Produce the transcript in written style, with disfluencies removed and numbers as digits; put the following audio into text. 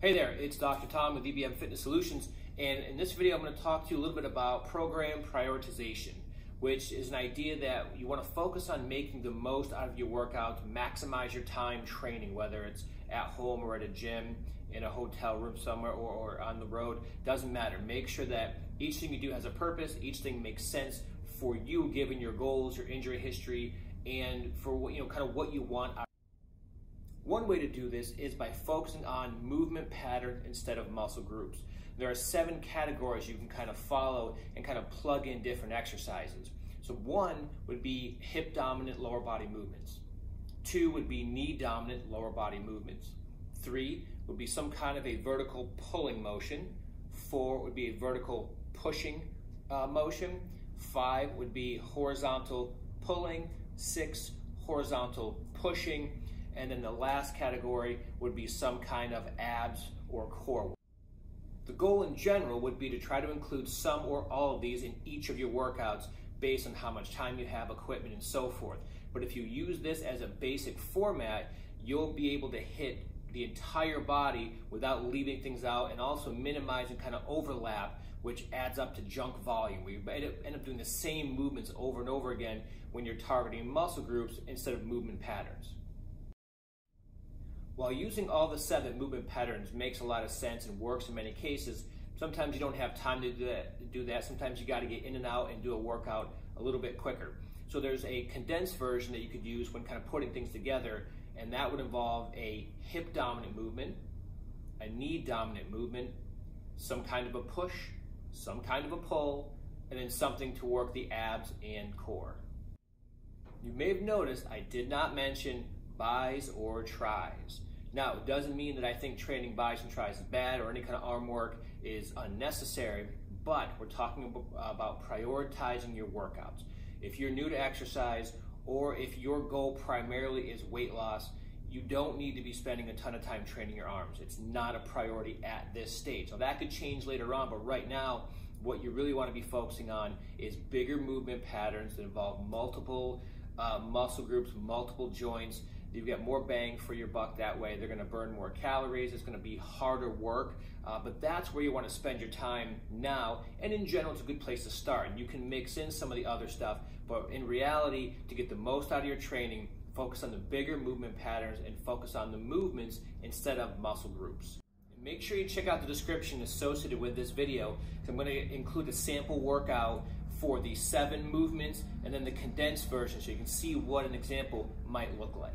Hey there, it's Dr. Tom with EBM Fitness Solutions, and in this video I'm going to talk to you a little bit about program prioritization, which is an idea that you want to focus on making the most out of your workout, maximize your time training, whether it's at home or at a gym, in a hotel room somewhere, or on the road. Doesn't matter. Make sure that each thing you do has a purpose, each thing makes sense for you given your goals, your injury history, and for what, kind of what you want out. One way to do this is by focusing on movement pattern instead of muscle groups. There are 7 categories you can kind of follow and kind of plug in different exercises. So 1 would be hip dominant lower body movements. 2 would be knee dominant lower body movements. 3 would be some kind of a vertical pulling motion. 4 would be a vertical pushing motion. 5 would be horizontal pulling. 6, horizontal pushing. And then the last category would be some kind of abs or core work. The goal in general would be to try to include some or all of these in each of your workouts based on how much time you have, equipment, and so forth. But if you use this as a basic format, you'll be able to hit the entire body without leaving things out and also minimizing kind of overlap, which adds up to junk volume. We end up doing the same movements over and over again when you're targeting muscle groups instead of movement patterns. While using all the 7 movement patterns makes a lot of sense and works in many cases, sometimes you don't have time to do that. Sometimes you got to get in and out and do a workout a little bit quicker. So there's a condensed version that you could use when kind of putting things together, and that would involve a hip dominant movement, a knee dominant movement, some kind of a push, some kind of a pull, and then something to work the abs and core. You may have noticed I did not mention bis or tris. Now, it doesn't mean that I think training bis and tris is bad or any kind of arm work is unnecessary, but we're talking about prioritizing your workouts. If you're new to exercise or if your goal primarily is weight loss, you don't need to be spending a ton of time training your arms. It's not a priority at this stage. Now, that could change later on, but right now, what you really want to be focusing on is bigger movement patterns that involve multiple muscle groups, multiple joints. You get more bang for your buck that way. They're going to burn more calories. It's going to be harder work, but that's where you want to spend your time now. And in general, it's a good place to start. You can mix in some of the other stuff, but in reality, to get the most out of your training, focus on the bigger movement patterns and focus on the movements instead of muscle groups. And make sure you check out the description associated with this video, because I'm going to include a sample workout for the 7 movements and then the condensed version so you can see what an example might look like.